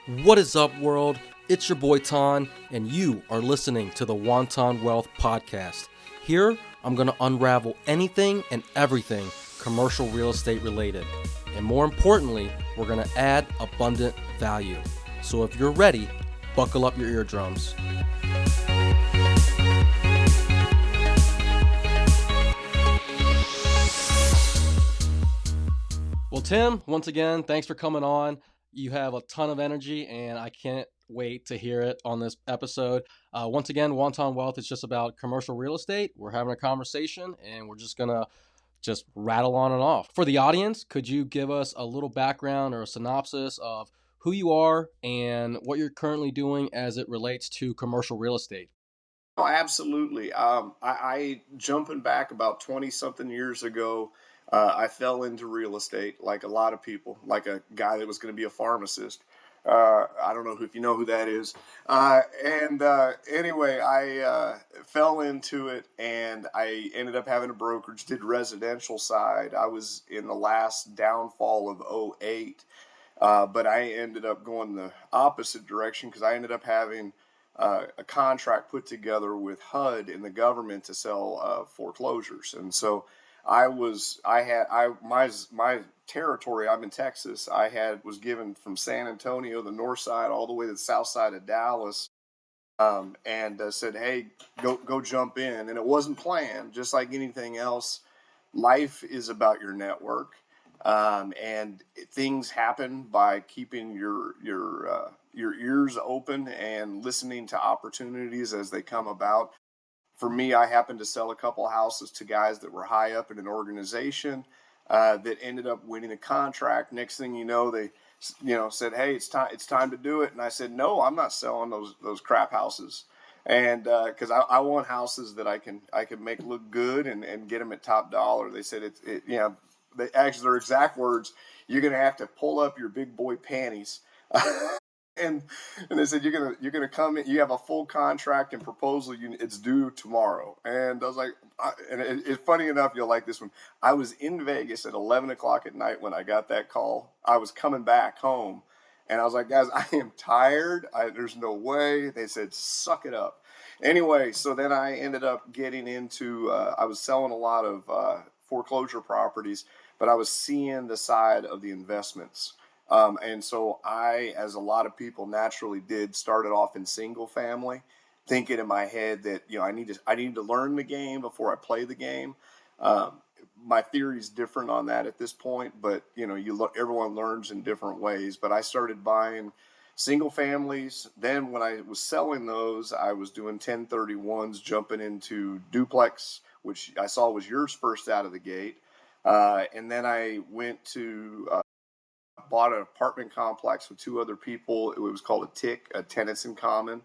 What is up, world? It's your boy Ton, and you are listening to the Wonton Wealth Podcast. Here, I'm going to unravel anything and everything commercial real estate related. And more importantly, we're going to add abundant value. So if you're ready, buckle up your eardrums. Well, Tim, once again, thanks for coming on. You have a ton of energy, and I can't wait to hear it on this episode. Once again, Wonton Wealth is just about commercial real estate. We're having a conversation, and we're just going to rattle on and off. For the audience, could you give us a little background or a synopsis of who you are and what you're currently doing as it relates to commercial real estate? Oh, absolutely. I jumping back about 20 something years ago, I fell into real estate like a lot of people, like a guy that was going to be a pharmacist. I don't know if you know who that is. Anyway, I fell into it and I ended up having a brokerage, did residential side. I was in the last downfall of '08, but I ended up going the opposite direction because I ended up having a contract put together with HUD and the government to sell foreclosures. And so my territory. I'm in Texas. Was given from San Antonio, the north side, all the way to the south side of Dallas, and said, "Hey, go jump in." And it wasn't planned, just like anything else. Life is about your network, and things happen by keeping your ears open and listening to opportunities as they come about. For me, I happened to sell a couple houses to guys that were high up in an organization that ended up winning a contract. Next thing you know, they said, "Hey, it's time to do it." And I said, "No, I'm not selling those crap houses." And because I want houses that I can make look good and get them at top dollar. They said their exact words, "You're gonna have to pull up your big boy panties." and and they said, "You're gonna come in. You have a full contract and proposal. It's due tomorrow." And I was like, it's funny enough, you'll like this one. I was in Vegas at 11 o'clock at night when I got that call. I was coming back home, and I was like, "Guys, I am tired. There's no way." They said, "Suck it up." Anyway, so then I ended up getting into. I was selling a lot of foreclosure properties, but I was seeing the side of the investments. And so as a lot of people naturally did, started off in single family, thinking in my head that I need to learn the game before I play the game. My theory is different on that at this point, but everyone learns in different ways. But I started buying single families. Then when I was selling those, I was doing 1031s, jumping into duplex, which I saw was yours first out of the gate. And then I went to bought an apartment complex with two other people. It was called a TIC, a tenants in common.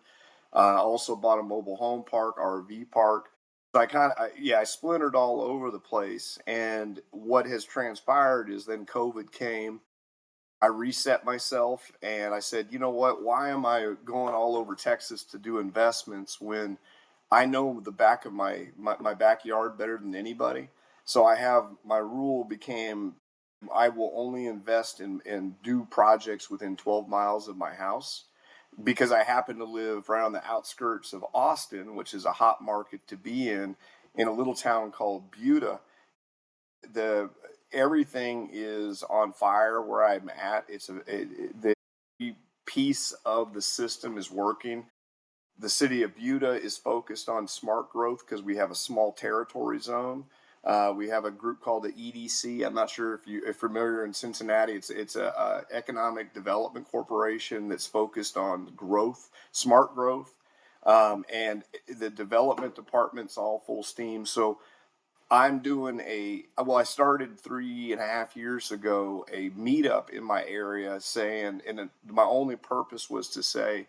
Also bought a mobile home park, RV park. So I splintered all over the place. And what has transpired is then COVID came. I reset myself and I said, you know what? Why am I going all over Texas to do investments when I know the back of my backyard better than anybody? So my rule became I will only invest and do projects within 12 miles of my house because I happen to live right on the outskirts of Austin, which is a hot market to be in a little town called Buda. The Everything is on fire where I'm at. The piece of the system is working. The city of Buda is focused on smart growth because we have a small territory zone. We have a group called the EDC. I'm not sure if you're familiar in Cincinnati. It's a economic development corporation that's focused on growth, smart growth, and the development department's all full steam. So I started 3.5 years ago a meetup in my area saying, and my only purpose was to say,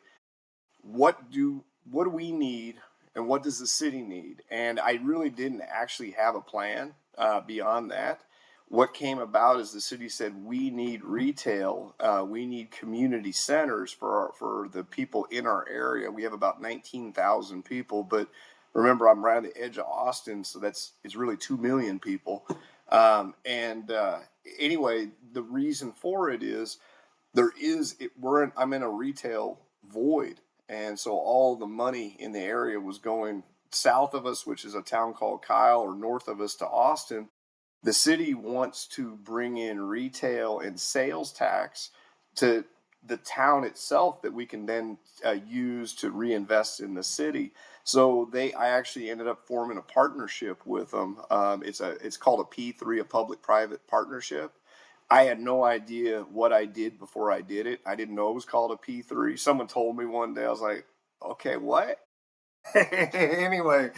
what do we need and what does the city need? And I really didn't actually have a plan beyond that. What came about is the city said we need retail, we need community centers for the people in our area. We have about 19,000 people, but remember I'm right on the edge of Austin, so it's really 2 million people. And Anyway, the reason for it is there is it, we're in, I'm in a retail void, and so all the money in the area was going south of us, which is a town called Kyle, or north of us to Austin. The city wants to bring in retail and sales tax to the town itself that we can then use to reinvest in the city. So I actually ended up forming a partnership with them. It's called a P3, a public-private partnership. I had no idea what I did before I did it. I didn't know it was called a P3. Someone told me one day. I was like, okay, what? Anyway,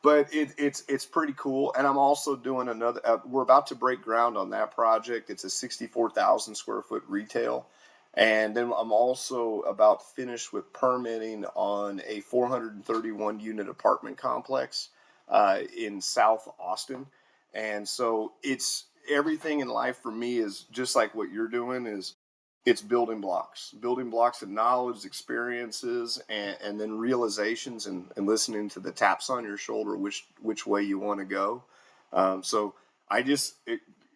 but it's pretty cool. And I'm also doing another. We're about to break ground on that project. It's a 64,000 square foot retail, and then I'm also about finished with permitting on a 431 unit apartment complex in South Austin. And so it's everything in life for me is just like what you're doing is it's building blocks of knowledge, experiences, and then realizations, and listening to the taps on your shoulder, which way you want to go. So I just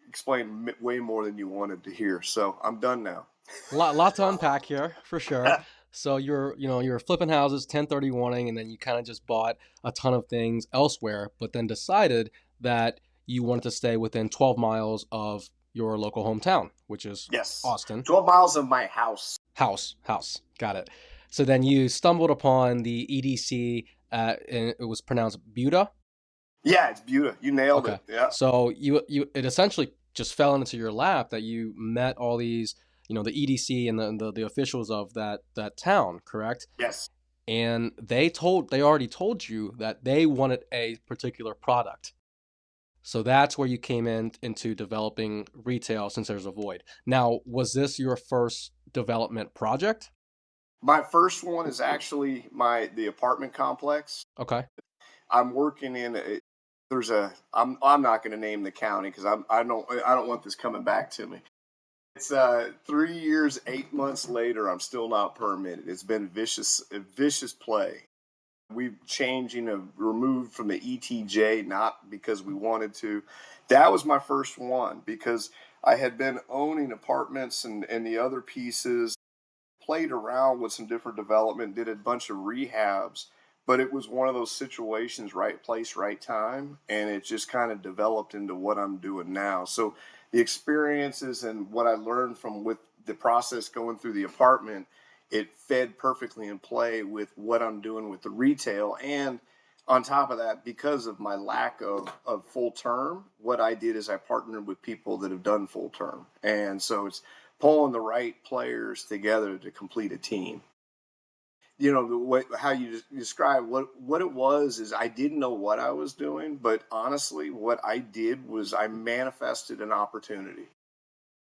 explained way more than you wanted to hear. So I'm done now. Lot to unpack here for sure. So you're flipping houses, 1031ing, and then you kind of just bought a ton of things elsewhere, but then decided that you wanted to stay within 12 miles of your local hometown, which is Yes, Austin. 12 miles of my house. House. Got it. So then you stumbled upon the EDC, and it was pronounced Buda. Yeah, it's beautiful. You nailed Okay. it. Yeah. So you it essentially just fell into your lap that you met all these, the EDC and the officials of that town, correct? Yes. And they already told you that they wanted a particular product. So that's where you came into developing retail since there's a void. Now, was this your first development project? My first one is actually the apartment complex. Okay. I'm working in a, there's a I'm not going to name the county because I don't want this coming back to me. It's 3 years, 8 months later. I'm still not permitted. It's been vicious play. We've changed, removed from the ETJ, not because we wanted to. That was my first one because I had been owning apartments and the other pieces, played around with some different development, did a bunch of rehabs, but it was one of those situations, right place, right time, and it just kind of developed into what I'm doing now. So the experiences and what I learned from with the process going through the apartment, it fed perfectly in play with what I'm doing with the retail. And on top of that, because of my lack of full term, what I did is I partnered with people that have done full term. And so it's pulling the right players together to complete a team. The way how you describe what it was is I didn't know what I was doing, but honestly, what I did was I manifested an opportunity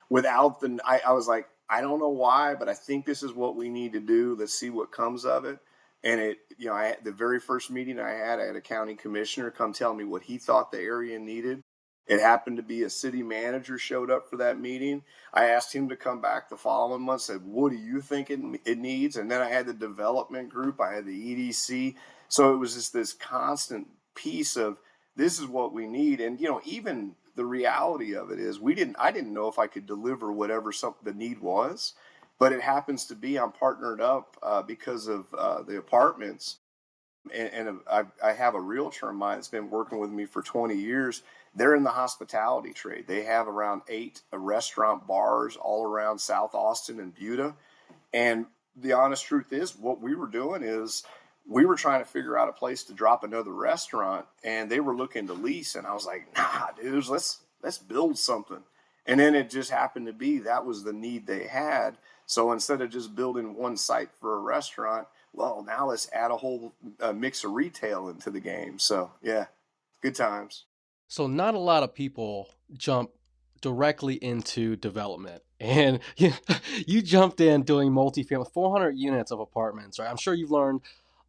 without I was like, I don't know why, but I think this is what we need to do. Let's see what comes of it. And the very first meeting I had a county commissioner come tell me what he thought the area needed. It happened to be a city manager showed up for that meeting. I asked him to come back the following month, said, what do you think it needs? And then I had the development group, I had the EDC. So it was just this constant piece of this is what we need. And, even the reality of it is I didn't know if I could deliver whatever the need was, but it happens to be I'm partnered up because of the apartments, and I have a realtor of mine that's been working with me for 20 years. They're in the hospitality trade. They have around 8 restaurant bars all around South Austin and Buda. And the honest truth is, what we were doing is we were trying to figure out a place to drop another restaurant, and they were looking to lease. And I was like, nah, dudes, let's build something. And then it just happened to be that was the need they had. So instead of just building one site for a restaurant, well, now let's add a whole mix of retail into the game. So yeah, good times. So not a lot of people jump directly into development. And you jumped in doing multifamily, 400 units of apartments, right? I'm sure you've learned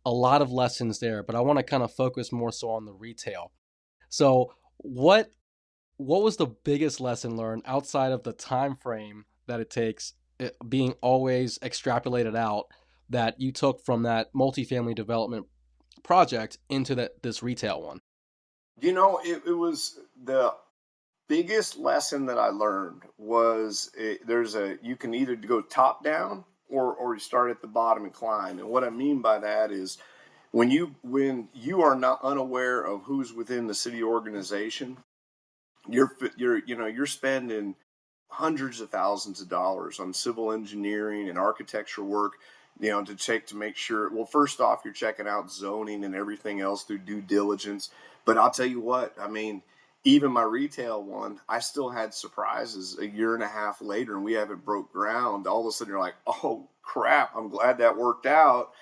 a lot of lessons there, but I want to kind of focus more so on the retail. So what was the biggest lesson learned outside of the time frame that it takes, it being always extrapolated out, that you took from that multifamily development project into this retail one? It was biggest lesson that I learned was you can either go top down or you start at the bottom and climb. And what I mean by that is when you are not unaware of who's within the city organization, you're spending hundreds of thousands of dollars on civil engineering and architecture work, to make sure. Well, first off, you're checking out zoning and everything else through due diligence. But I'll tell you what, I mean, even my retail one, I still had surprises a year and a half later, and we haven't broke ground. All of a sudden, you're like, oh crap, I'm glad that worked out.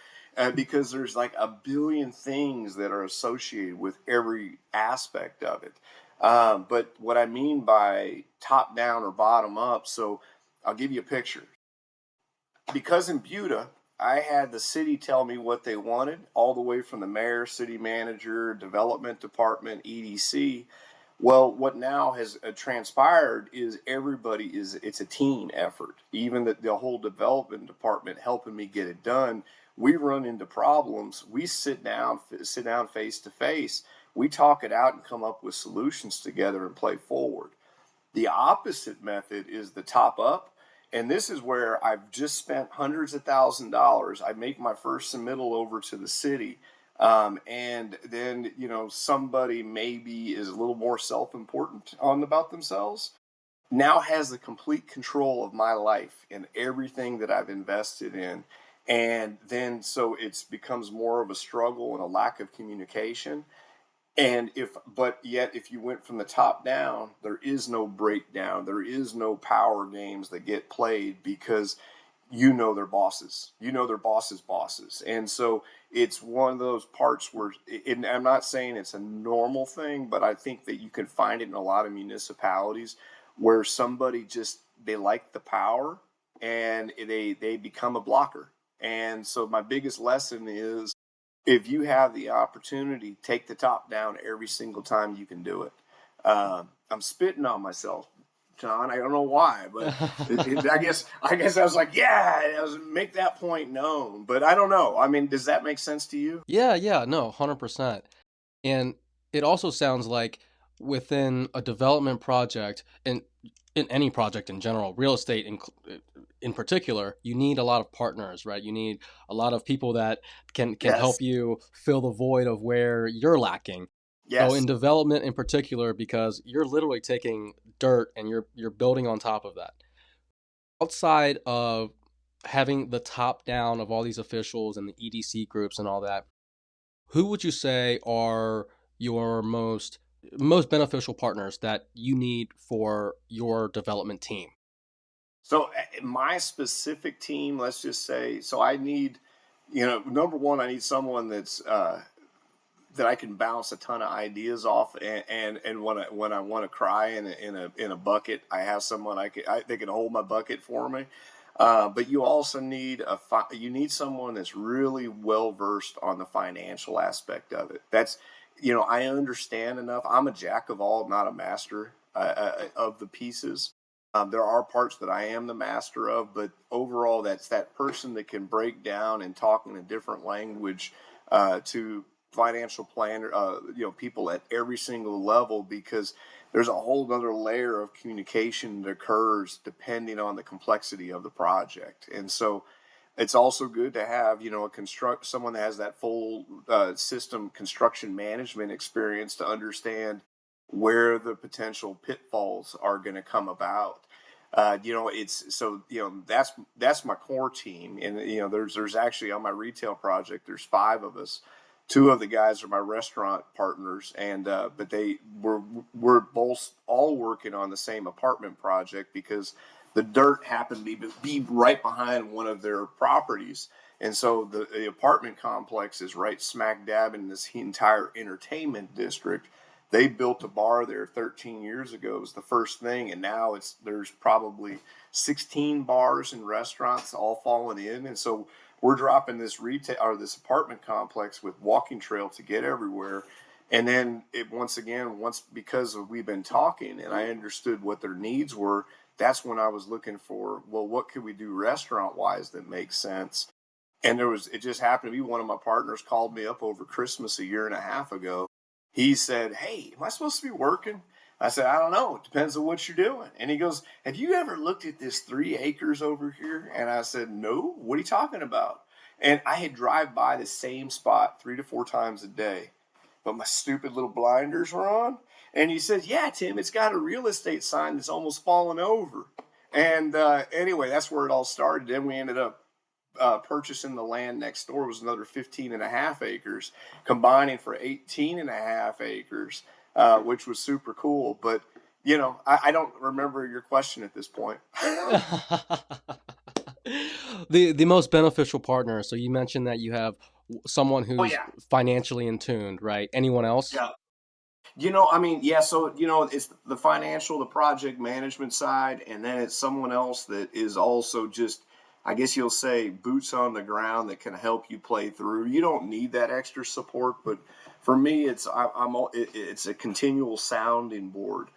Because there's like a billion things that are associated with every aspect of it. But what I mean by top down or bottom up, so I'll give you a picture. Because in Buda, I had the city tell me what they wanted, all the way from the mayor, city manager, development department, EDC. Well, what now has transpired is it's a team effort. Even the whole development department helping me get it done. We run into problems. We sit down face to face. We talk it out and come up with solutions together and play forward. The opposite method is the top up. And this is where I've just spent hundreds of $1,000s. I make my first submittal over to the city. And then, somebody maybe is a little more self important on about themselves, now has the complete control of my life and everything that I've invested in. And then so it's becomes more of a struggle and a lack of communication. But yet, if you went from the top down, there is no breakdown. There is no power games that get played because their bosses. Their bosses' bosses. And so it's one of those parts where, and I'm not saying it's a normal thing, but I think that you can find it in a lot of municipalities where somebody just, they like the power and they become a blocker. And so my biggest lesson is, if you have the opportunity, take the top down every single time you can do it. I'm spitting on myself, John. I don't know why, but I guess I was like, yeah, I was make that point known. But I don't know. I mean, does that make sense to you? Yeah, yeah, no, 100%. And it also sounds like within a development project and in any project in general, real estate in particular, you need a lot of partners, right? You need a lot of people that can Yes. help you fill the void of where you're lacking. So Yes. in development in particular, because you're literally taking dirt and you're building on top of that. Outside of having the top down of all these officials and the EDC groups and all that, who would you say are your most beneficial partners that you need for your development team? So my specific team, let's just say, so I need, number one, I need someone that I can bounce a ton of ideas off, and when I want to cry in a bucket, I have someone they can hold my bucket for me. But you also need you need someone that's really well versed on the financial aspect of it. I understand enough. I'm a jack of all, not a master of the pieces. There are parts that I am the master of, but overall, that's that person that can break down and talk in a different language to financial planner, people at every single level, because there's a whole other layer of communication that occurs depending on the complexity of the project. And so it's also good to have, someone that has that full system construction management experience to understand where the potential pitfalls are going to come about. It's so that's my core team. And there's actually, on my retail project, there's five of us. Two of the guys are my restaurant partners, and but we're both all working on the same apartment project because the dirt happened to be right behind one of their properties. And so the apartment complex is right smack dab in this entire entertainment district. They built a bar there 13 years ago. It was the first thing, and now there's probably 16 bars and restaurants all falling in. And so we're dropping this apartment complex with walking trail to get everywhere. And then once because we've been talking and I understood what their needs were, that's when I was looking for, well, what could we do restaurant wise that makes sense? And it just happened to be one of my partners called me up over Christmas a year and a half ago. He said, "Hey, am I supposed to be working?" I said, I don't know. It depends on what you're doing. And he goes, have you ever looked at this 3 acres over here? And I said, no. What are you talking about? And I had drive by the same spot 3 to 4 times a day, but my stupid little blinders were on. And he said, yeah, Tim, it's got a real estate sign that's almost fallen over. And anyway, that's where it all started. Then we ended up purchasing the land next door. Was another 15 and a half acres, combining for 18 and a half acres, which was super cool. But, I don't remember your question at this point. The most beneficial partner. So you mentioned that you have someone Oh, who's yeah. financially in tuned, right? Anyone else? Yeah. I mean, yeah, so, it's the financial, the project management side, and then it's someone else that is also just, I guess you'll say, boots on the ground that can help you play through. You don't need that extra support, but for me, it's a continual sounding board,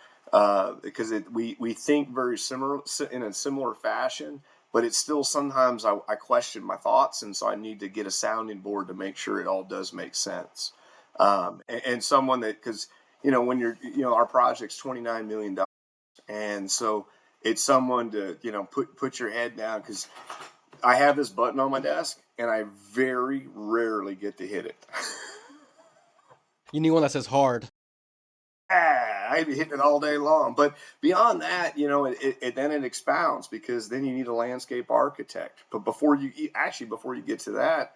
because we think very similar in a similar fashion, but it's still sometimes I question my thoughts, and so I need to get a sounding board to make sure it all does make sense. And someone that, because when our project's $29 million, and so it's someone to put your head down, because I have this button on my desk and I very rarely get to hit it. You need one that says hard. I'd be hitting it all day long. But beyond that, then it expounds, because then you need a landscape architect. But before you get to that,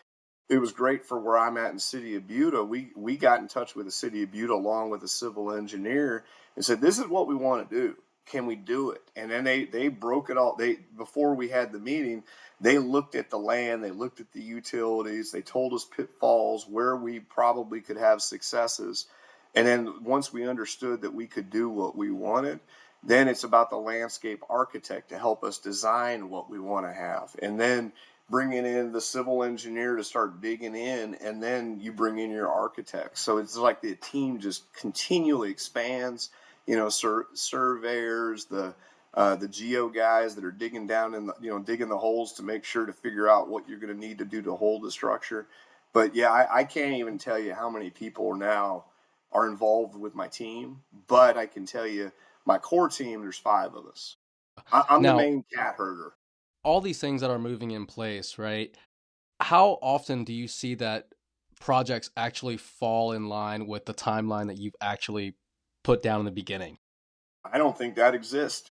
it was great for where I'm at in the city of Buda. We got in touch with the city of Buda along with a civil engineer and said, this is what we want to do. Can we do it? And then they broke it all. Before we had the meeting, they looked at the land, they looked at the utilities, they told us pitfalls, where we probably could have successes. And then once we understood that we could do what we wanted, then it's about the landscape architect to help us design what we want to have. And then bringing in the civil engineer to start digging in, and then you bring in your architect. So it's like the team just continually expands. Surveyors, the geo guys that are digging down in digging the holes to make sure to figure out what you're going to need to do to hold the structure. But yeah, I can't even tell you how many people are involved with my team. But I can tell you, my core team, there's 5 of us. I'm the Now, main cat herder. all these things that are moving in place, right? How often do you see that projects actually fall in line with the timeline that you've actually put down in the beginning? I don't think that exists.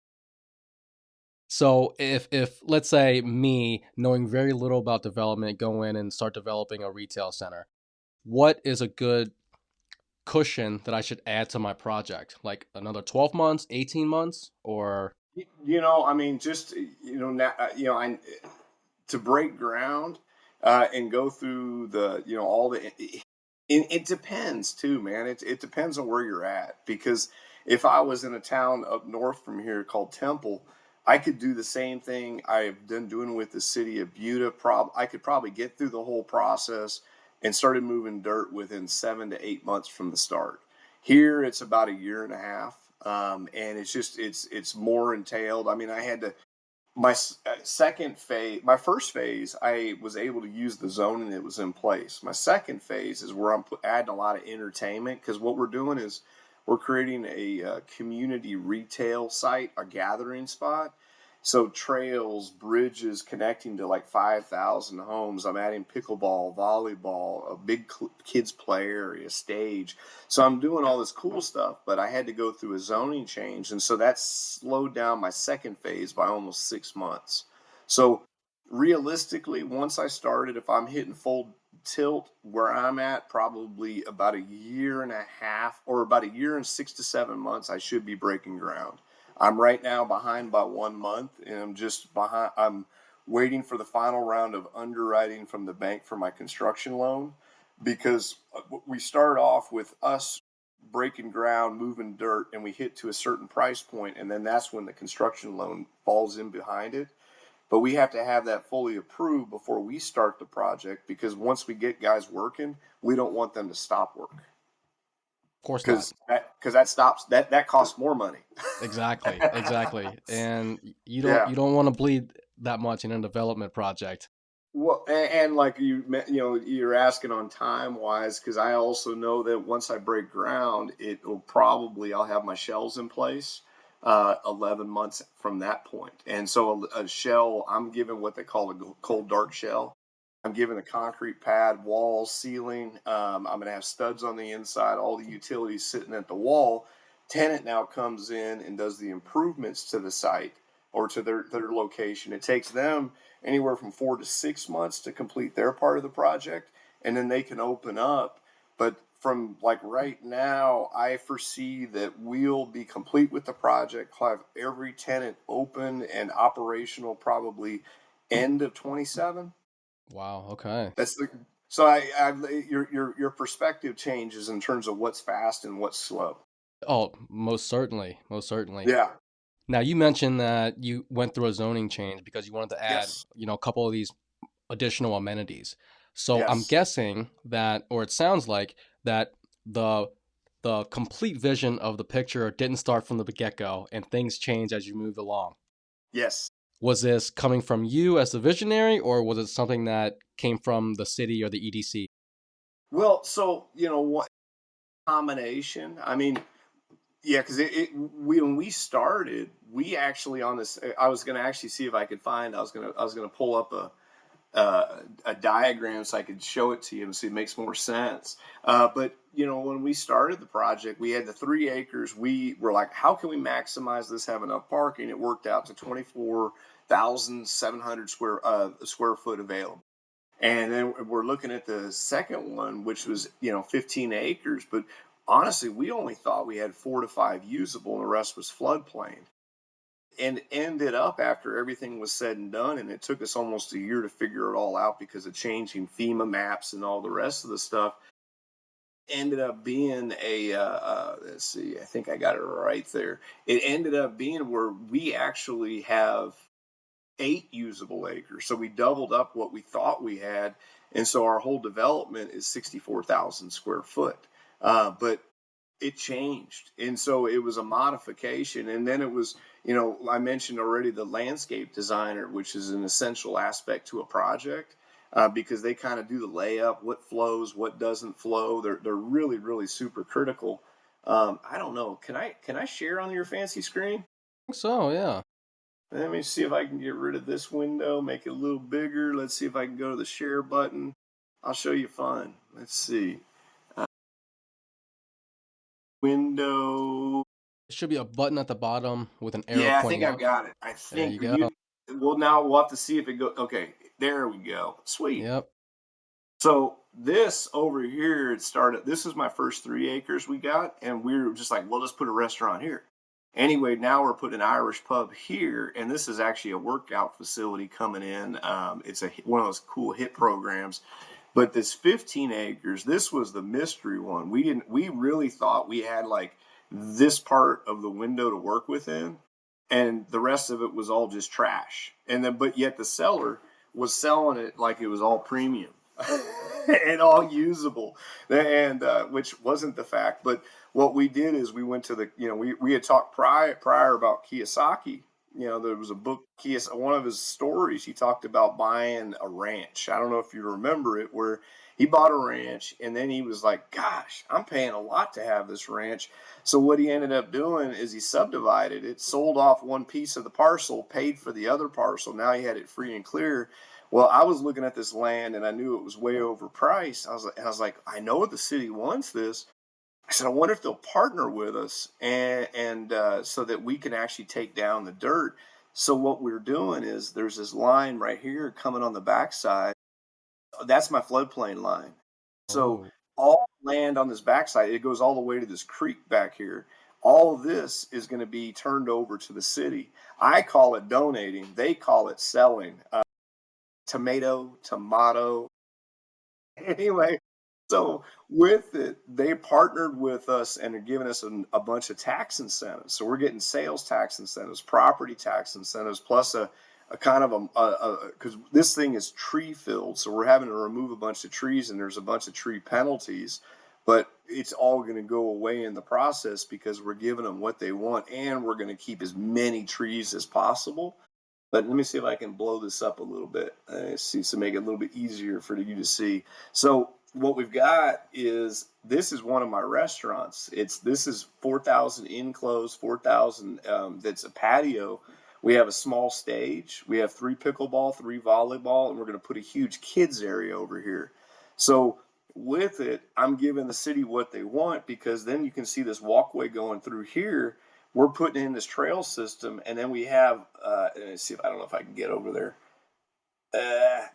So if let's say me knowing very little about development go in and start developing a retail center, what is a good cushion that I should add to my project? Like another 12 months, 18 months, or I mean, just now, to break ground, and go through the all the it depends too, man. It depends on where you're at, because if I was in a town up north from here called Temple, I could do the same thing I've been doing with the city of Buda. I could probably get through the whole process and started moving dirt within 7 to 8 months from the start. Here it's about a year and a half, and it's more entailed. I mean, I had to my second phase, my first phase, I was able to use the zoning that was in place. My second phase is where I'm adding a lot of entertainment, because what we're doing is we're creating a community retail site, a gathering spot. So trails, bridges connecting to like 5,000 homes. I'm adding pickleball, volleyball, a big kids play area, stage. So I'm doing all this cool stuff, but I had to go through a zoning change. And so that slowed down my second phase by almost 6 months. So realistically, once I started, if I'm hitting full tilt where I'm at, probably about a year and a half, or about a year and 6 to 7 months, I should be breaking ground. I'm right now behind by 1 month, and I'm just behind. I'm waiting for the final round of underwriting from the bank for my construction loan, because we start off with us breaking ground, moving dirt, and we hit to a certain price point, and then that's when the construction loan falls in behind it. But we have to have that fully approved before we start the project, because once we get guys working, we don't want them to stop work, of course not. because that costs more money. Exactly, exactly. And you don't Yeah. you don't want to bleed that much in a development project. Well, and like you're asking on time wise, because I also know that once I break ground, I'll have my shells in place 11 months from that point. And so a shell, I'm given what they call a cold dark shell. I'm given a concrete pad, walls, ceiling. I'm going to have studs on the inside, all the utilities sitting at the wall. Tenant now comes in and does the improvements to the site or to their location. It takes them anywhere from 4 to 6 months to complete their part of the project, and then they can open up. But from like right now, I foresee that we'll be complete with the project, have every tenant open and operational probably end of 27. Wow. Okay. That's the so I your perspective changes in terms of what's fast and what's slow. Oh, most certainly. Most certainly. Yeah. Now, you mentioned that you went through a zoning change because you wanted to add, Yes. a couple of these additional amenities. So I'm Yes. guessing that, or it sounds like that the the complete vision of the picture didn't start from the get-go and things changed as you moved along. Yes. Was this coming from you as the visionary, or was it something that came from the city or the EDC? Well, so what combination? I mean, yeah, because when we started, we actually on this. I was going to actually see if I could find. I was gonna pull up a diagram so I could show it to you and see if it makes more sense. But when we started the project, we had the 3 acres. We were like, how can we maximize this? Have enough parking? It worked out to 24,700 square foot available. And then we're looking at the second one, which was 15 acres. But honestly, we only thought we had 4 to 5 usable, and the rest was floodplain. And ended up after everything was said and done, and it took us almost a year to figure it all out because of changing FEMA maps and all the rest of the stuff. Ended up being let's see, I think I got it right there. It ended up being where we actually have 8 usable acres. So we doubled up what we thought we had. And so our whole development is 64,000 square foot. But it changed. And so it was a modification. And then it was, I mentioned already the landscape designer, which is an essential aspect to a project. Because they kind of do the layup, what flows, what doesn't flow. They're really, really super critical. I don't know. Can I share on your fancy screen? So, yeah. Let me see if I can get rid of this window, make it a little bigger. Let's see if I can go to the share button. I'll show you fun. Let's see. Window. There should be a button at the bottom with an arrow Yeah, I think pointing I've up. got it. I There think you go. you. Well, now we'll have to see if it goes. Okay, there we go. Sweet. Yep. So this over here, it started. This is my first 3 acres we got, and we were just like, well, let's put a restaurant here. Anyway, now we're putting an Irish pub here, and this is actually a workout facility coming in. It's one of those cool hit programs. But this 15 acres, this was the mystery one. We didn't. We really thought we had like this part of the window to work within, and the rest of it was all just trash. And then, but yet the seller was selling it like it was all premium and all usable, and which wasn't the fact. But what we did is we went to we had talked prior about Kiyosaki. There was a book, one of his stories. He talked about buying a ranch. I don't know if you remember it, where he bought a ranch and then he was like, "Gosh, I'm paying a lot to have this ranch." So what he ended up doing is he subdivided it, sold off one piece of the parcel, paid for the other parcel. Now he had it free and clear. Well, I was looking at this land and I knew it was way overpriced. I was like, I know the city wants this. I said, I wonder if they'll partner with us and so that we can actually take down the dirt. So what we're doing is there's this line right here coming on the backside. That's my floodplain line. So Oh. all land on this backside, it goes all the way to this creek back here. All of this is going to be turned over to the city. I call it donating. They call it selling. Tomato. Anyway, so with it, they partnered with us and are giving us a bunch of tax incentives. So we're getting sales tax incentives, property tax incentives, plus a kind of because this thing is tree filled. So we're having to remove a bunch of trees and there's a bunch of tree penalties, but it's all going to go away in the process because we're giving them what they want and we're going to keep as many trees as possible. But let me see if I can blow this up a little bit. See, so make it a little bit easier for you to see. So what we've got is this is one of my restaurants. This is 4,000 enclosed, 4,000. That's a patio. We have a small stage. We have three pickleball, three volleyball, and we're going to put a huge kids area over here. So with it, I'm giving the city what they want because then you can see this walkway going through here. We're putting in this trail system, and then we have. Let's see if I don't know if I can get over there.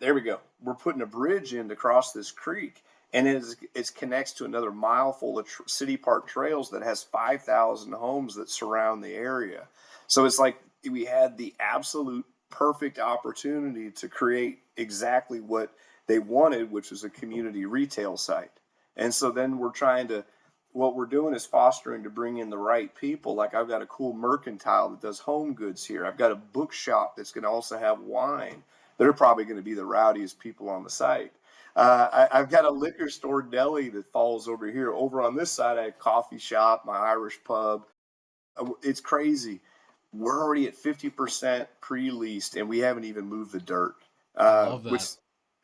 There we go. We're putting a bridge in to cross this creek, and it connects to another mile full of city park trails that has 5,000 homes that surround the area. So it's like we had the absolute perfect opportunity to create exactly what they wanted, which was a community retail site. And so then what we're doing is fostering to bring in the right people. Like I've got a cool mercantile that does home goods here. I've got a bookshop that's going to also have wine. They're probably going to be the rowdiest people on the site. I've got a liquor store deli that falls over here. Over on this side, I have a coffee shop, my Irish pub. It's crazy. We're already at 50% pre-leased, and we haven't even moved the dirt. I love Which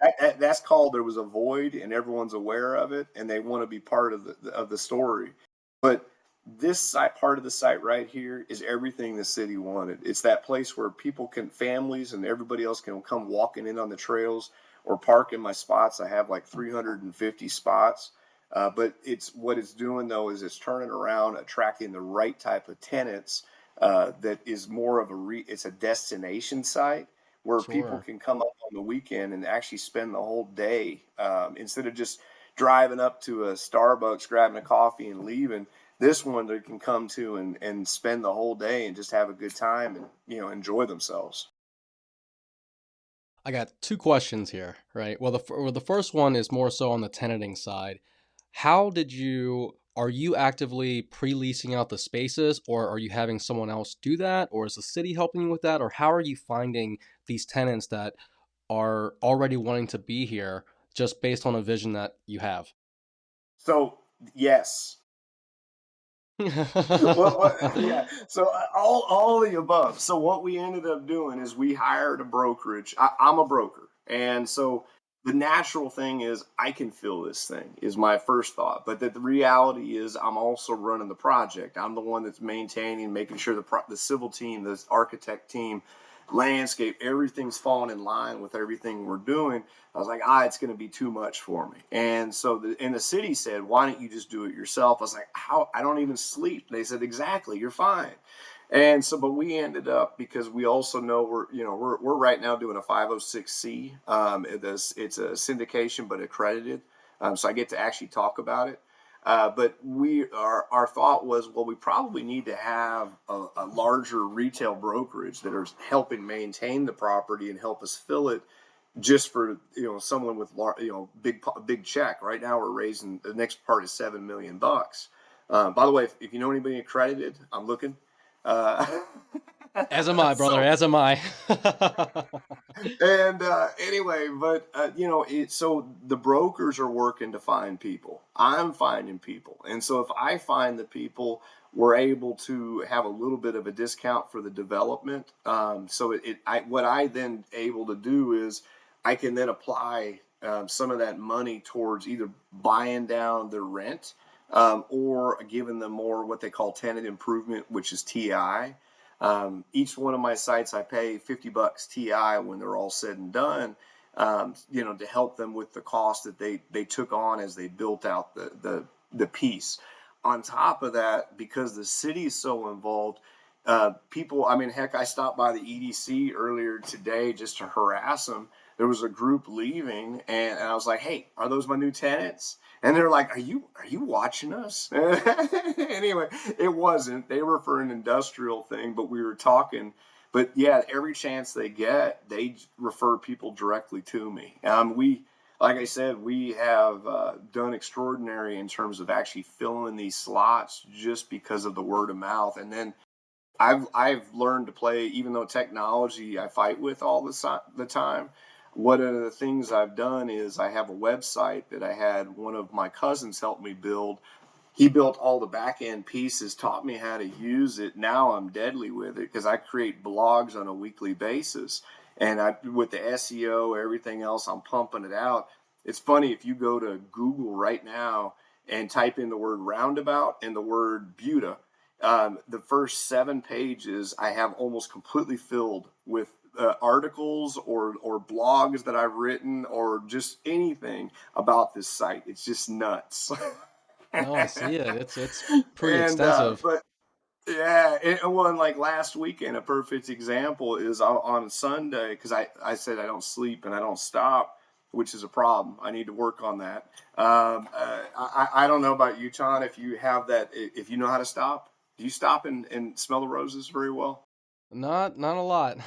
that. that's called there was a void, and everyone's aware of it, and they want to be part of the story. But this site, part of the site right here, is everything the city wanted. It's that place where people can, families, and everybody else can come walking in on the trails or park in my spots. I have like 350 spots. But it's what it's doing though is it's turning around, attracting the right type of tenants. That is more of it's a destination site where people Sure. can come up on the weekend and actually spend the whole day instead of just driving up to a Starbucks, grabbing a coffee, and leaving. This one they can come to and spend the whole day and just have a good time and enjoy themselves. I got two questions here, right? Well, the first one is more so on the tenanting side. How did you are you actively pre-leasing out the spaces, or are you having someone else do that, or is the city helping you with that, or how are you finding these tenants that are already wanting to be here just based on a vision that you have? So yes, yeah. So all the above. So what we ended up doing is we hired a brokerage. I'm a broker, and so the natural thing is I can fill this thing is my first thought. But the reality is I'm also running the project. I'm the one that's maintaining, making sure the civil team, the architect team, landscape, everything's falling in line with everything we're doing. I was like, it's going to be too much for me. And so the city said, why don't you just do it yourself? I was like, how? I don't even sleep. They said, exactly, you're fine. And so, but we ended up because we also know we're right now doing a 506c. It's a syndication, but accredited. So I get to actually talk about it. But our thought was, well, we probably need to have a larger retail brokerage that are helping maintain the property and help us fill it just for someone with big check. Right now we're raising the next part is $7 million. By the way, if you know anybody accredited, I'm looking. Uh, As am I, brother. so As am I. and anyway, but so the brokers are working to find people. I'm finding people, and so if I find the people, we're able to have a little bit of a discount for the development. So what I then able to do is I can then apply some of that money towards either buying down their rent or giving them more what they call tenant improvement, which is TI. Each one of my sites, I pay $50 TI when they're all said and done, to help them with the cost that they took on as they built out the piece. On top of that, because the city is so involved, people, I mean, heck, I stopped by the EDC earlier today just to harass them. There was a group leaving, and I was like, "Hey, are those my new tenants?" And they're like, "Are you watching us?" Anyway, it wasn't. They were for an industrial thing, but we were talking. But yeah, every chance they get, they refer people directly to me. Like I said, we have done extraordinary in terms of actually filling these slots just because of the word of mouth. And then I've learned to play, even though technology I fight with all the time. One of the things I've done is I have a website that I had one of my cousins help me build he built all the back end pieces, taught me how to use it. Now I'm deadly with it because I create blogs on a weekly basis. And with the SEO, everything else, I'm pumping it out. It's funny, if you go to Google right now and type in the word roundabout and the word Buda, the first 7 pages I have almost completely filled with articles or blogs that I've written or just anything about this site. It's just nuts. No, I see it. It's pretty and extensive. but yeah, well, and like last weekend, a perfect example is on Sunday, because I said I don't sleep and I don't stop, which is a problem. I need to work on that. I don't know about you, John, if you have that, if you know how to stop. Do you stop and smell the roses very well? Not a lot.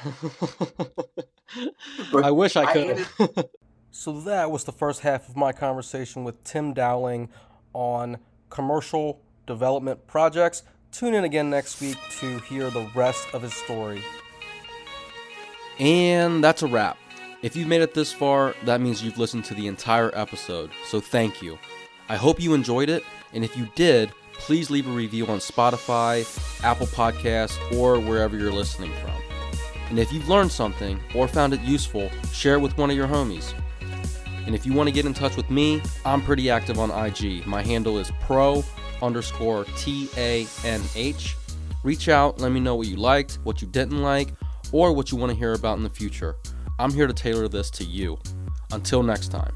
I But wish I I could. ended So that was the first half of my conversation with Tim Dowling on commercial development projects. Tune in again next week to hear the rest of his story. And that's a wrap. If you've made it this far, that means you've listened to the entire episode, so thank you. I hope you enjoyed it, and if you did, please leave a review on Spotify, Apple Podcasts, or wherever you're listening from. And if you've learned something or found it useful, share it with one of your homies. And if you want to get in touch with me, I'm pretty active on IG. My handle is pro_TANH. Reach out, let me know what you liked, what you didn't like, or what you want to hear about in the future. I'm here to tailor this to you. Until next time.